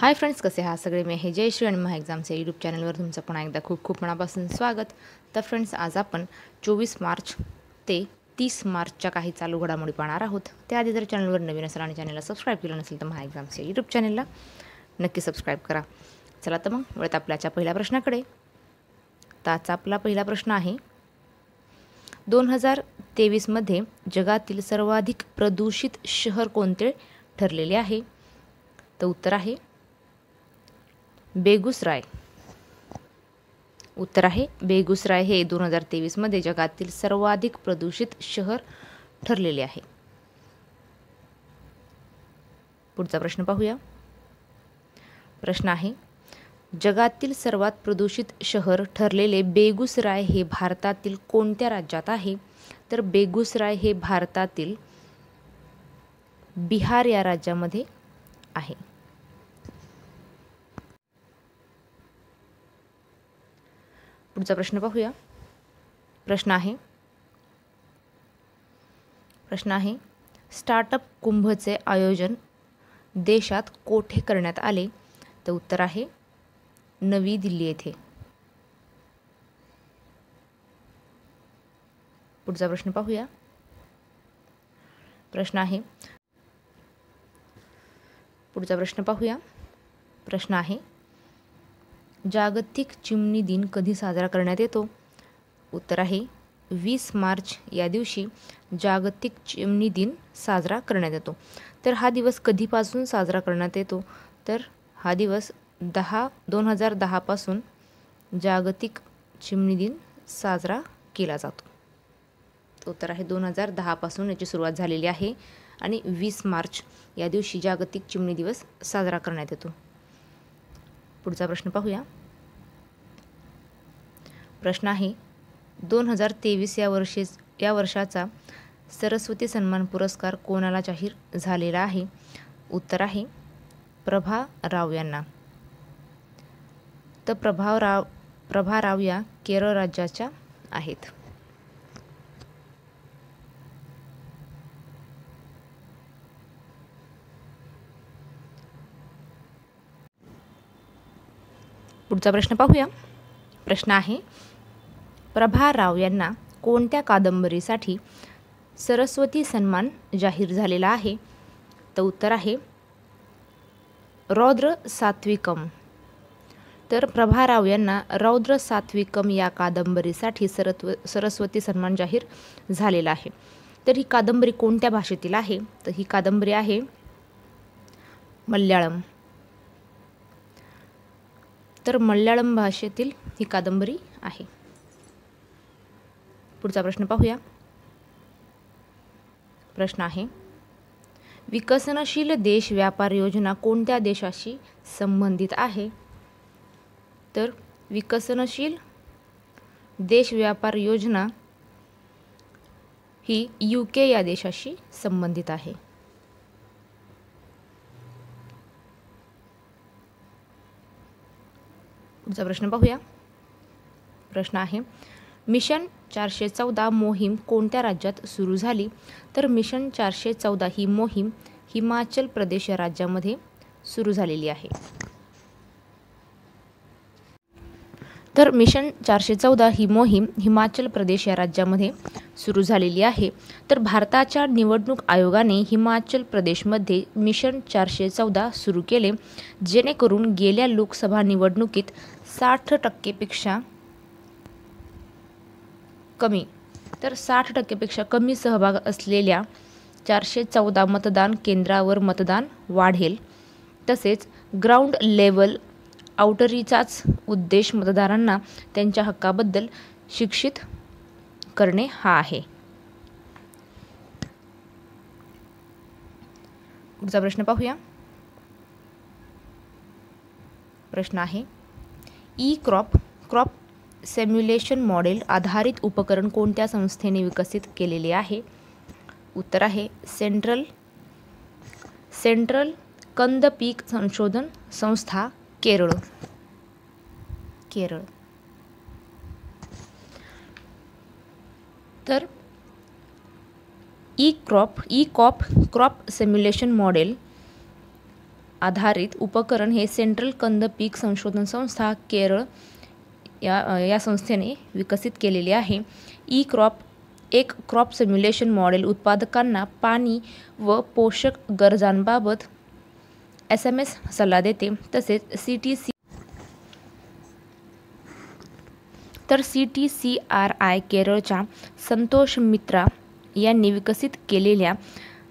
Hi friends, कसे आहात सगळे? मी हे जयश्री आणि महा एक्झामच्या यूट्यूब चॅनलवर तुमचं पुन्हा एकदा खूप खूप मनापासून स्वागत. तर फ्रेंड्स, आज आपण 24 मार्च ते 30 मार्चच्या काही चालू घडामोडी पाहणार आहोत. त्याआधी जर चॅनलवर नवीन असेल आणि चॅनलला सबस्क्राईब केलं नसेल तर महा एक्झामच्या यूट्यूब चॅनलला नक्की सबस्क्राईब करा. चला तर मग वळत आपल्याच्या पहिल्या प्रश्नाकडे. त्याचा आपला पहिला प्रश्न आहे, 2023मध्ये जगातील सर्वाधिक प्रदूषित शहर कोणते ठरलेले आहे? तर उत्तर आहे बेगुसराय. उत्तर आहे बेगुसराय हे 2023मध्ये जगातील सर्वाधिक प्रदूषित शहर ठरलेले आहे. पुढचा प्रश्न पाहूया. प्रश्न आहे, जगातील सर्वात प्रदूषित शहर ठरलेले बेगुसराय हे भारतातील कोणत्या राज्यात आहे? तर बेगुसराय हे भारतातील बिहार या राज्यामध्ये आहे. पुढचा प्रश्न पाहूया. प्रश्न आहे स्टार्टअप कुंभचे आयोजन देशात कोठे करण्यात आले? तर उत्तर आहे नवी दिल्ली येथे. पुढचा प्रश्न पाहूया. प्रश्न आहे जागतिक चिमणी दिन कधी साजरा करण्यात येतो? उत्तर आहे 20 मार्च या दिवशी जागतिक चिमणी दिन साजरा करण्यात येतो. तर हा दिवस कधीपासून साजरा करण्यात येतो? तर हा दिवस 2010 पासून जागतिक चिमणी दिन साजरा केला जातो. उत्तर आहे 2010 पासून याची सुरुवात झालेली आहे आणि 20 मार्च या दिवशी जागतिक चिमणी दिवस साजरा करण्यात येतो. पुढचा प्रश्न पाहूया. प्रश्न आहे 2023 या वर्षाचा सरस्वती सन्मान पुरस्कार कोणाला जाहीर झालेला आहे? उत्तर आहे प्रभा राव यांना. तर प्रभा राव या केरळ राज्याच्या आहेत. पुढचा प्रश्न पाहूया. प्रश्न आहे, प्रभा राव यांना कोणत्या कादंबरीसाठी सरस्वती सन्मान जाहीर झालेला आहे? तर उत्तर आहे रौद्र सात्विकम. तर प्रभा राव यांना रौद्र सात्विकम या कादंबरीसाठी सरस्वती सन्मान जाहीर झालेला आहे. तर ही कादंबरी कोणत्या भाषेतील आहे? तर ही कादंबरी आहे मल्याळम. तर मल्याळम भाषेतील ही कादंबरी आहे. पुढचा प्रश्न पाहूया. प्रश्न आहे, विकसनशील देश व्यापार योजना कोणत्या देशाशी संबंधित आहे? तर विकसनशील देश व्यापार योजना ही UK या देशाशी संबंधित आहे. पुढचा प्रश्न पाहूया. प्रश्न आहे, मिशन 414 मोहीम कोणत्या राज्यात सुरू झाली? तर मिशन 414 ही मोहीम हिमाचल प्रदेश या राज्यामध्ये सुरू झालेली आहे. तर मिशन 414 ही मोहीम हिमाचल प्रदेश या राज्यामध्ये सुरू झालेली आहे. तर भारताच्या निवडणूक आयोगाने हिमाचल प्रदेशमध्ये मिशन 414 सुरू केले, जेणेकरून गेल्या लोकसभा निवडणुकीत 60% कमी सहभाग असलेल्या 414 मतदान केंद्रावर मतदान वाढेल. तसेच ग्राउंड लेवल आउटरीचाच उद्देश मतदारांना त्यांच्या हक्काबद्दल शिक्षित करणे हा आहे. पुढचा प्रश्न पाहूया. प्रश्न आहे, क्रॉप सिम्युलेशन मॉडेल आधारित उपकरण कोणत्या संस्थेने विकसित केलेले आहे? उत्तर आहे सेंट्रल कंद पीक संशोधन संस्था, केरळ. तर क्रॉप सिम्युलेशन मॉडेल आधारित उपकरण हे सेंट्रल कंद पीक संशोधन संस्था केरळ या संस्थेने विकसित केलेले आहे. ई क्रॉप एक क्रॉप सिम्युलेशन मॉडेल उत्पादकांना पाणी व पोषक गरजांबाबत SMS सल्ला देते. तसेच CTCRI केरळच्या संतोष मित्रा यांनी विकसित केलेल्या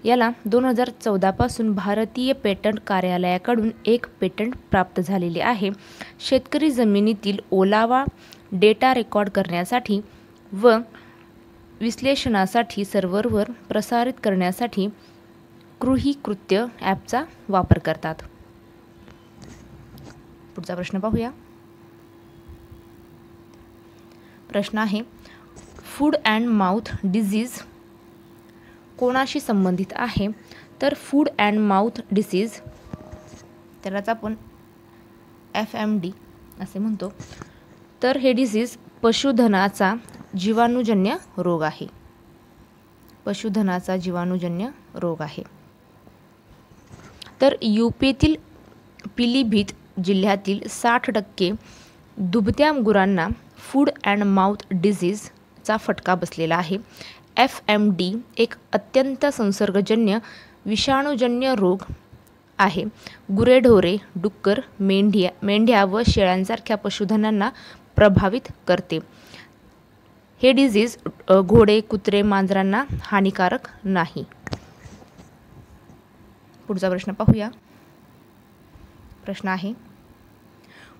याला 2014 पासून भारतीय पेटंट कार्यालयाकडून एक पेटंट प्राप्त झालेले आहे. शेतकरी जमिनीतील ओलावा डेटा रेकॉर्ड करण्यासाठी व विश्लेषणासाठी सर्व्हरवर प्रसारित करण्यासाठी कृषीकृत्य ॲपचा वापर करतात. पुढचा प्रश्न पाहूया. प्रश्न आहे, फूड अँड माउथ डिसीज कोणाशी संबंधित आहे? तर फूड अँड माउथ डिसीज त्यालाच आपण FMD असे म्हणतो. तर हे डिसीज पशुधनाचा जीवाणूजन्य रोग आहे. पशुधनाचा जीवाणूजन्य रोग आहे. तर UPतील पिलीभीत जिल्ह्यातील 60% दुभत्या गुरांना फूड अँड माउथ डिसीजचा फटका बसलेला आहे. FMD एक अत्यंत संसर्गजन्य विषाणूजन्य रोग आहे. गुरेढोरे, डुक्कर, मेंढ्या व शेळ्यांसारख्या पशुधनांना प्रभावित करते. हे डिसीज घोडे, कुत्रे, मांजरांना हानिकारक नाही. पुढचा प्रश्न पाहूया. प्रश्न आहे,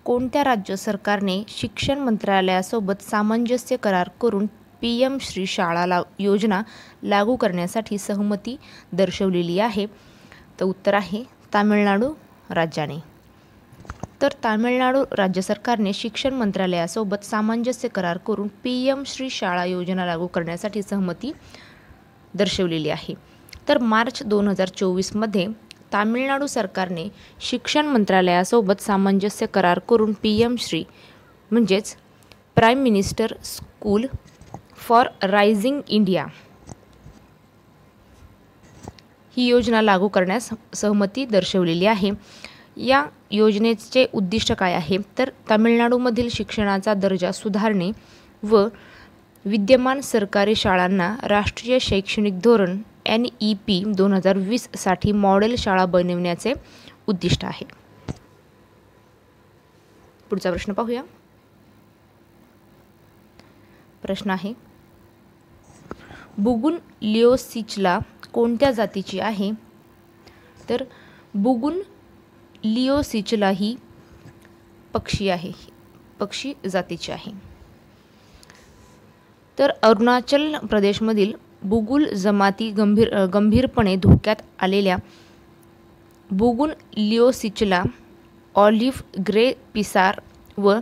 कोणत्या राज्य सरकारने शिक्षण मंत्रालयासोबत सामंजस्य करार करून PM श्री शाळा योजना लागू करण्यासाठी सहमती दर्शवलेली आहे? तर उत्तर आहे तामिळनाडू राज्याने. तर तामिळनाडू राज्य सरकारने शिक्षण मंत्रालयासोबत सामंजस्य करार करून PM श्री शाळा योजना लागू करण्यासाठी सहमती दर्शवलेली आहे. तर मार्च 2024 मध्ये तामिळनाडू सरकारने शिक्षण मंत्रालयासोबत सामंजस्य करार करून PM श्री म्हणजेच prime minister school for rising India ही योजना लागू करण्यास सहमती दर्शवलेली आहे. या योजनेचे उद्दिष्ट काय आहे? तर तामिळनाडूमधील शिक्षणाचा दर्जा सुधारणे व विद्यमान सरकारी शाळांना राष्ट्रीय शैक्षणिक धोरण NEP 2020 साठी मॉडेल शाळा बनविण्याचे उद्दिष्ट आहे. पुढचा प्रश्न पाहूया. प्रश्न आहे, बुगुनलिओसिचला कोणत्या जातीची आहे? तर बुगुनलिओसिचला ही पक्षी जातीची आहे. तर अरुणाचल प्रदेशमधील बुगुल जमाती गंभीरपणे धोक्यात आलेल्या बुगुनलिओसिचला ऑलिव्ह ग्रे पिसार व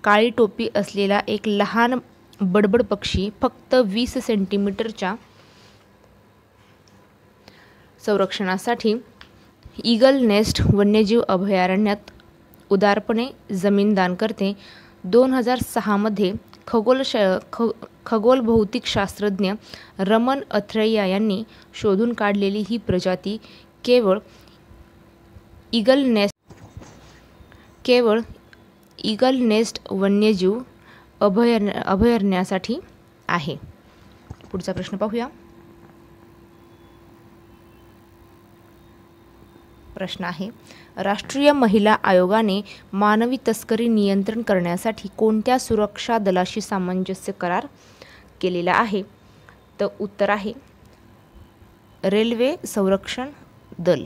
काळी टोपी असलेला एक लहान बडबड पक्षी फक्त 20 सेंटीमीटरच्या संरक्षणासाठी ईगल नेस्ट वन्यजीव अभयारण्यात उदारपणे जमीन दान करते. 2006 मध्ये खगोलभौतिकशास्त्रज्ञ रमन अथ्रेया यांनी शोधून काढलेली ही प्रजाती केवळ ईगल नेस्ट वन्यजीव अभयारण्यासाठी आहे. पुढचा प्रश्न पाहूया. प्रश्न आहे, राष्ट्रीय महिला आयोगाने मानवी तस्करी नियंत्रण करण्यासाठी कोणत्या सुरक्षा दलाशी सामंजस्य करार केलेला आहे? तर उत्तर आहे रेल्वे संरक्षण दल.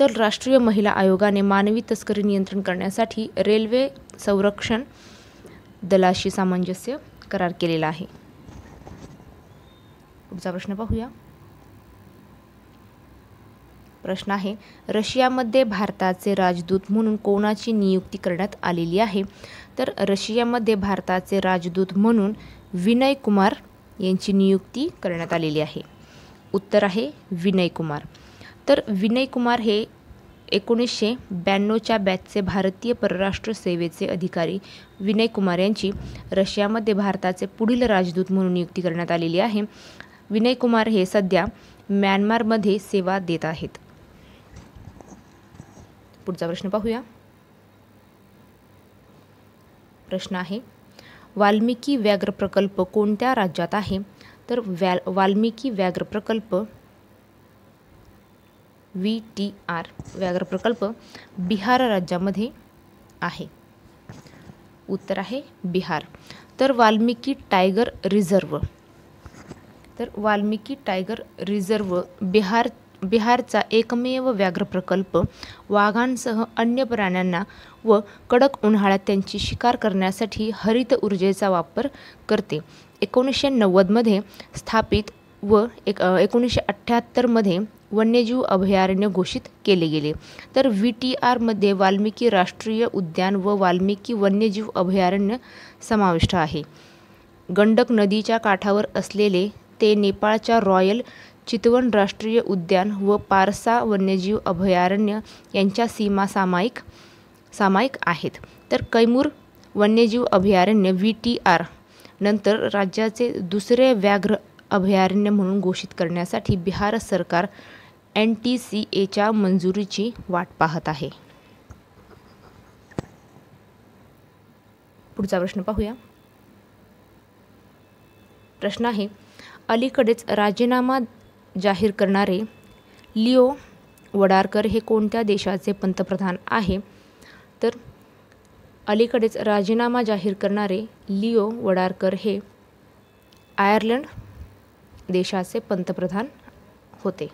तर राष्ट्रीय महिला आयोगाने मानवी तस्करी नियंत्रण करण्यासाठी रेल्वे संरक्षण दलाशी सामंजस्य करार केलेला आहे. पुढचा प्रश्न पाहूया. प्रश्न आहे, रशियामध्ये भारताचे राजदूत म्हणून कोणाची नियुक्ती करण्यात आलेली आहे? तर रशियामध्ये भारताचे राजदूत म्हणून विनय कुमार यांची नियुक्ती करण्यात आलेली आहे. उत्तर आहे विनय कुमार. तर विनय कुमार हे 1992च्या बॅचचे भारतीय परराष्ट्र सेवेचे अधिकारी विनय कुमार यांची रशियामध्ये भारताचे पुढील राजदूत म्हणून नियुक्ती करण्यात आलेली आहे. विनय कुमार हे सध्या म्यानमारमध्ये सेवा देत आहेत. पुढचा प्रश्न पाहूया. प्रश्न आहे, वाल्मिकी व्याघ्र प्रकल्प कोणत्या राज्यात आहे? तर वाल्मिकी व्याघ्र प्रकल्प VTR व्याघ्र प्रकल्प बिहार राज्यामध्ये आहे. उत्तर आहे बिहार. तर वाल्मिकी टायगर रिझर्व, बिहारचा एकमेव व्याघ्र प्रकल्प वाघांसह अन्य प्राण्यांना व कडक उन्हाळ्यात त्यांची शिकार करण्यासाठी हरित ऊर्जेचा वापर करते. 1990 मध्ये स्थापित व 1978 मध्ये वन्यजीव अभयारण्य घोषित केले गेले. तर VTR मध्ये वाल्मिकी राष्ट्रीय उद्यान व वाल्मिकी वन्यजीव अभयारण्य समाविष्ट आहे. गंडक नदीच्या काठावर असलेले ते नेपाळच्या रॉयल चितवन राष्ट्रीय उद्यान व पारसा वन्यजीव अभयारण्य यांच्या सीमा सामायिक आहेत. तर कैमूर वन्यजीव अभयारण्य VTR नंतर राज्याचे दुसरे व्याघ्र अभयारण्य म्हणून घोषित करण्यासाठी बिहार सरकार NTCAच्या मंजुरीची वाट पाहत आहे. पुढचा प्रश्न पाहूया. प्रश्न आहे, अलीकडेच राजीनामा जाहीर करणारे लिओ वडारकर हे कोणत्या देशाचे पंतप्रधान आहे? तर अलीकडेच राजीनामा जाहीर करणारे लिओ वडारकर हे आयर्लंड देशाचे पंतप्रधान होते.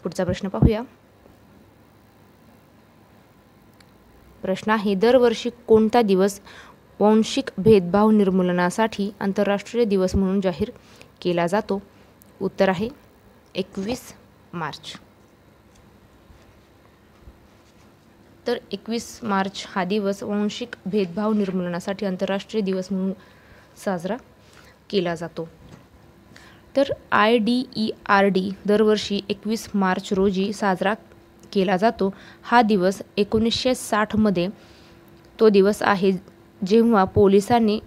पुढचा प्रश्न पाहूया. प्रश्न आहे, दरवर्षी कोणता दिवस वांशिक भेदभाव निर्मूलनासाठी आंतरराष्ट्रीय दिवस म्हणून जाहीर केला जातो? उत्तर आहे 21 मार्च. तर 21 मार्च हा दिवस वांशिक भेदभाव निर्मूलनासाठी आंतरराष्ट्रीय दिवस म्हणून साजरा केला जातो. तर IDERD दरवर्षी 21 मार्च रोजी साजरा केला जातो. हा दिवस 1960 मध्ये तो दिवस आहे जेव्हा पोलिसांनी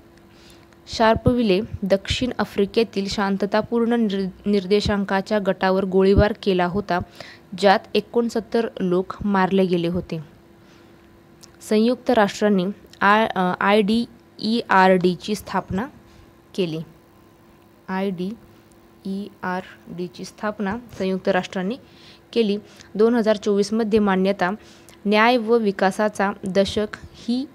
शार्पविले दक्षिण आफ्रिकेतील शांततापूर्ण निर्देशांकाच्या गटावर गोळीबार केला होता, ज्यात 69 लोक मारले गेले होते. संयुक्त राष्ट्रांनी IDERDची स्थापना केली. IDERDची स्थापना संयुक्त राष्ट्रांनी केली. 2024 मध्ये मान्यता, न्याय व विकासाचा दशक ही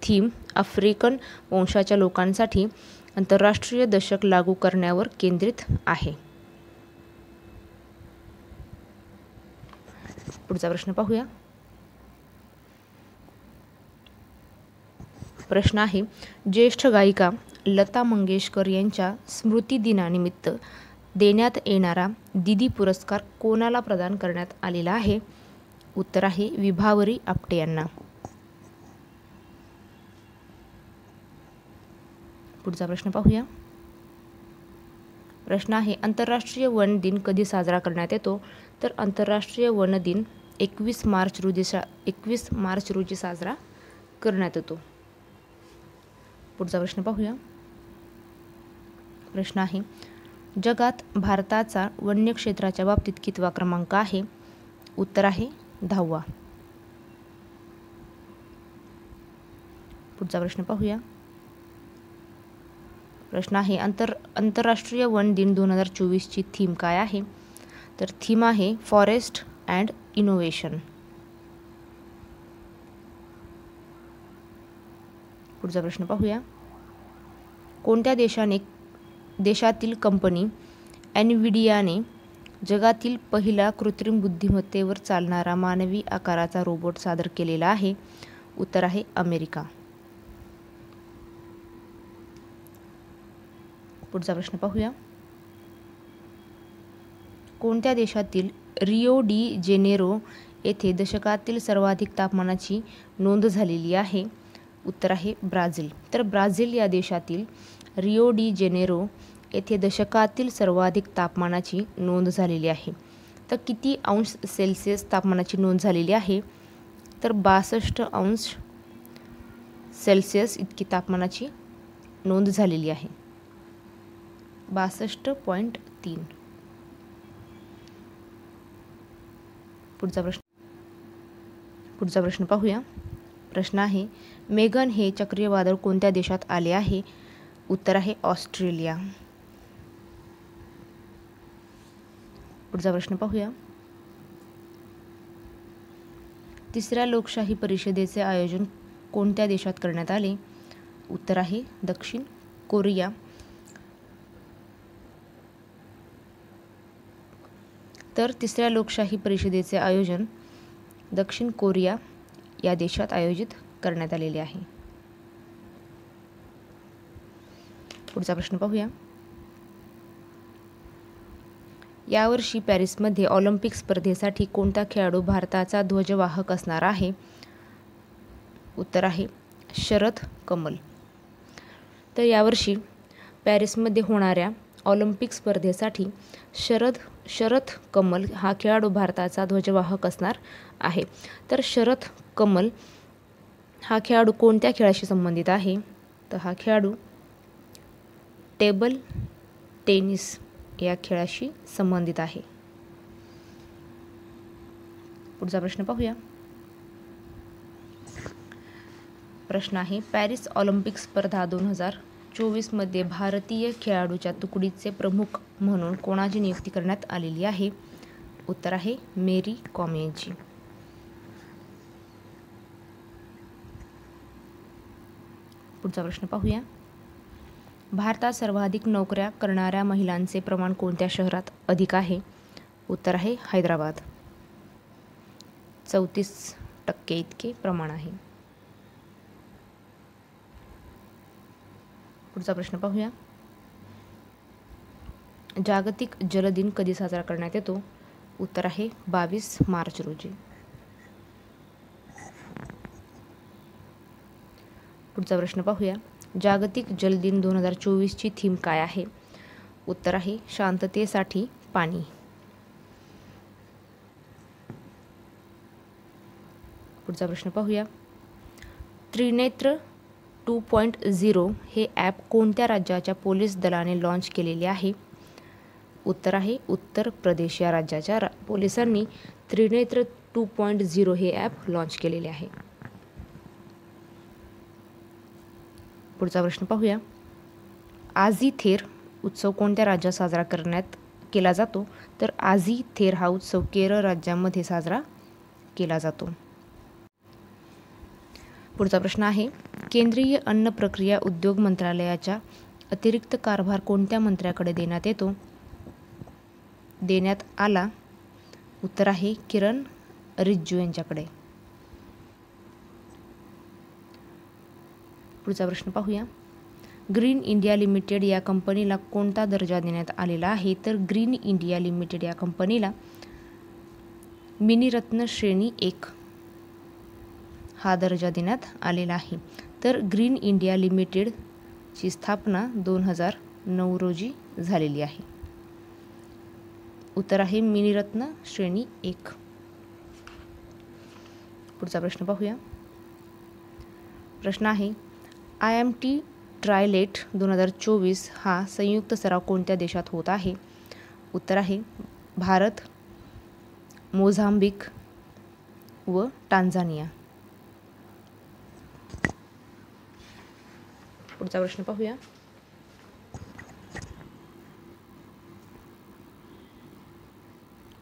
थीम आफ्रिकन वंशाच्या लोकांसाठी आंतरराष्ट्रीय दशक लागू करण्यावर केंद्रित आहे. पुढचा प्रश्न पाहूया. प्रश्न आहे, ज्येष्ठ गायिका लता मंगेशकर यांच्या स्मृतिदिनानिमित्त देण्यात येणारा दीदी पुरस्कार कोणाला प्रदान करण्यात आलेला आहे? उत्तर आहे विभावरी आपटे यांना. पुढचा प्रश्न पाहूया. प्रश्न आहे, आंतरराष्ट्रीय वन दिन कधी साजरा करण्यात येतो? तर आंतरराष्ट्रीय वन दिन 21 मार्च रोजी साजरा करण्यात येतो. पुढचा प्रश्न पाहूया. प्रश्न आहे, जगात भारताचा वन्य क्षेत्राच्या बाबतीत कितवा क्रमांक आहे? उत्तर आहे 10वा. पुढचा प्रश्न पाहूया. प्रश्न आहे, आंतरराष्ट्रीय वन दिन 2024ची थीम काय आहे? तर थीम आहे फॉरेस्ट अँड इनोव्हेशन. पुढचा प्रश्न पाहूया. कोणत्या देशातील कंपनी NVIDIAने जगातील पहिला कृत्रिम बुद्धिमत्तेवर चालणारा मानवी आकाराचा रोबोट सादर केलेला आहे? उत्तर आहे अमेरिका. पुढचा प्रश्न पाहूया. कोणत्या देशातील रिओ डी जेनेरो येथे दशकातील सर्वाधिक तापमानाची नोंद झालेली आहे? उत्तर आहे ब्राझील. तर ब्राझील या देशातील रिओ डी जेनेरो येथे दशकातील सर्वाधिक तापमानाची नोंद झालेली आहे. तर किती अंश सेल्सिअस तापमानाची नोंद झालेली आहे? तर 62 अंश सेल्सिअस इतकी तापमानाची नोंद झालेली आहे. 62.3. पुढचा प्रश्न पाहूया. प्रश्न आहे, मेगन हे चक्रीय वादळ कोणत्या देशात आले आहे? उत्तर आहे ऑस्ट्रेलिया. पुढचा प्रश्न पाहूया. तिसऱ्या लोकशाही परिषदेचे आयोजन कोणत्या देशात करण्यात आले? उत्तर आहे दक्षिण कोरिया. तर तिसऱ्या लोकशाही परिषदेचे आयोजन दक्षिण कोरिया या देशात आयोजित करण्यात आलेले आहे. पुढचा प्रश्न पाहूया. यावर्षी पॅरिसमध्ये ऑलिम्पिक स्पर्धेसाठी कोणता खेळाडू भारताचा ध्वजवाहक असणार आहे? उत्तर आहे शरद कमल. तर यावर्षी पॅरिसमध्ये होणाऱ्या ऑलिम्पिक स्पर्धेसाठी शरद कमल हा खेळाडू भारताचा ध्वजवाहक असणार आहे. तर शरद कमल हा खेळाडू कोणत्या खेळाशी संबंधित आहे? तर हा खेळाडू टेबल टेनिस या खेळाशी संबंधित आहे. पुढचा प्रश्न पाहूया. प्रश्न आहे, पॅरिस ऑलिम्पिक स्पर्धा 2024 मध्ये भारतीय खेळाडूच्या तुकडीचे प्रमुख म्हणून कोणाची नियुक्ती करण्यात आलेली आहे? उत्तर आहे मेरी कॉम यांची. पुढचा प्रश्न पाहूया. भारतात सर्वाधिक नोकऱ्या करणाऱ्या महिलांचे प्रमाण कोणत्या शहरात अधिक आहे? उत्तर आहे हैदराबाद. 34% इतके प्रमाण आहे. पुढचा प्रश्न पाहूया. जागतिक जल दिन कधी साजरा करण्यात येतो? उत्तर आहे 22 मार्च रोजी. पुढचा प्रश्न पाहूया. जागतिक जल दिन 2024 ची थीम काय आहे? उत्तर आहे शांततेसाठी पाणी. पुढचा प्रश्न पाहूया. त्रिनेत्र 2.0 हे ॲप कोणत्या राज्याच्या पोलीस दलाने लॉन्च केलेले आहे? उत्तर आहे उत्तर प्रदेश या राज्याच्या पोलिसांनी त्रिनेत्र 2.0 हे ॲप लॉन्च केलेले आहे. पुढचा प्रश्न पाहूया. आझी थेर उत्सव कोणत्या राज्यात साजरा केला जातो? तर आझी थेर हा उत्सव केरळ राज्यामध्ये साजरा केला जातो. पुढचा प्रश्न आहे, केंद्रीय अन्न प्रक्रिया उद्योग मंत्रालयाचा अतिरिक्त कारभार कोणत्या मंत्र्याकडे देण्यात आला? उत्तर आहे किरण रिजिजू यांच्याकडे. पुढचा प्रश्न पाहूया. ग्रीन इंडिया लिमिटेड या कंपनीला कोणता दर्जा देण्यात आलेला आहे? तर ग्रीन इंडिया लिमिटेड या कंपनीला मिनीरत्न श्रेणी 1 हा दर्जा देण्यात आलेला आहे. तर ग्रीन इंडिया लिमिटेडची स्थापना 2009 रोजी झालेली आहे. उत्तर आहे मिनीरत्न श्रेणी 1. पुढचा प्रश्न पाहूया. प्रश्न आहे, IMT ट्रायलेट 2024 हा संयुक्त सराव कोणत्या देशात होत आहे? उत्तर आहे भारत, मोझांबिक व टांझानिया. पुढचा प्रश्न पाहूया.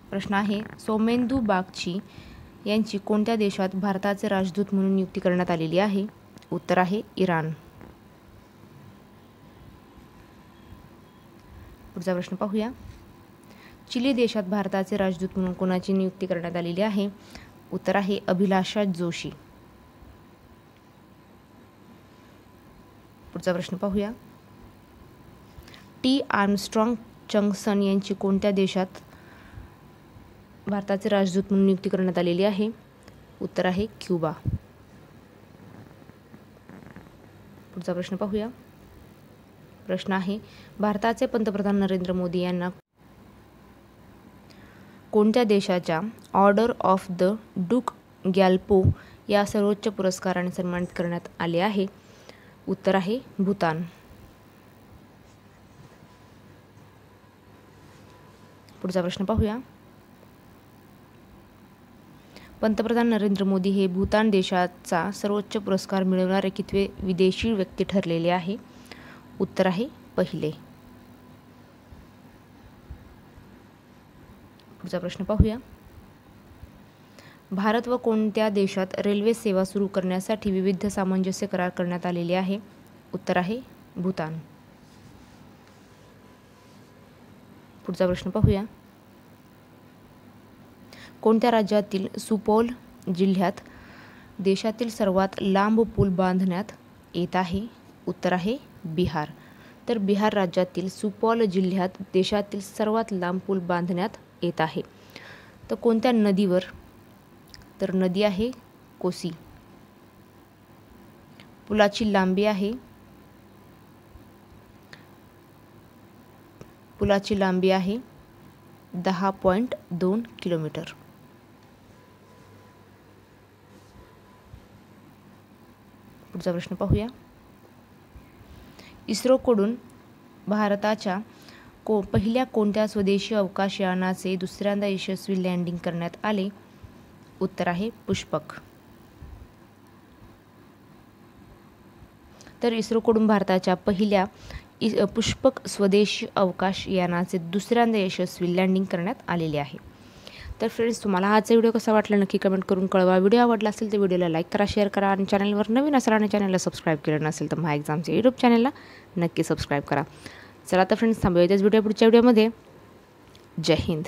प्रश्न आहे, सोमेंदू बागची यांची कोणत्या देशात भारताचे राजदूत म्हणून नियुक्ती करण्यात आलेली आहे? उत्तर आहे इराण. पुढचा प्रश्न पाहूया. चिली देशात भारताचे राजदूत म्हणून कोणाची नियुक्ती करण्यात आलेली आहे? उत्तर आहे अभिलाषा जोशी. पुढचा प्रश्न पाहूया. टी आर्मस्ट्रॉंग चंगसन यांची कोणत्या देशात भारताचे राजदूत म्हणून नियुक्ती करण्यात आलेली आहे? उत्तर आहे क्युबा. पुढचा प्रश्न पाहूया. प्रश्न आहे, भारताचे पंतप्रधान नरेंद्र मोदी यांना कोणत्या देशाच्या ऑर्डर ऑफ द डूक गॅल्पो या सर्वोच्च पुरस्काराने सन्मानित करण्यात आले आहे? उत्तर आहे भूतान. पुढचा प्रश्न पाहूया. पंतप्रधान नरेंद्र मोदी हे भूतान देशाचा सर्वोच्च पुरस्कार मिळवणारे कितवे विदेशी व्यक्ती ठरलेले आहे? उत्तर आहे पहिले. पुढचा प्रश्न पाहूया. भारत व कोणत्या देशात रेल्वे सेवा सुरू करण्यासाठी विविध सामंजस्य करार करण्यात आलेले आहे? उत्तर आहे भूतान. पुढचा प्रश्न पाहूया. कोणत्या राज्यातील सुपौल जिल्ह्यात देशातील सर्वात लांब पूल बांधण्यात येत आहे? उत्तर आहे बिहार. तर बिहार राज्यातील सुपौल जिल्ह्यात देशातील सर्वात लांब पूल बांधण्यात येत आहे. तर कोणत्या नदीवर? तर नदी आहे कोसी. पुलाची लांबी आहे 10.2 किलोमीटर. पुढचा प्रश्न पाहूया. इस्रोकडून भारताच्या पहिल्या कोणत्या स्वदेशी अवकाश यानाचे दुसऱ्यांदा यशस्वी लँडिंग करण्यात आले? उत्तर आहे पुष्पक. तर इस्रोकडून भारताच्या पहिल्या पुष्पक स्वदेशी अवकाश यानाचे दुसऱ्यांदा यशस्वी लँडिंग करण्यात आलेले आहे. तर फ्रेंड्स, तुम्हाला आजचा व्हिडिओ कसा वाटला नक्की कमेंट करून कळवा. व्हिडिओ आवडला असेल तर व्हिडिओला लाईक करा, शेअर करा आणि चॅनलवर नवीन असाल आणि चॅनलला सबस्क्राईब केलं नसेल तर माय एक्झामच्या यूट्यूब चॅनलला नक्की सबस्क्राईब करा. चला तर फ्रेंड्स, थांबूया त्याच पुढच्या व्हिडिओमध्ये. जय हिंद.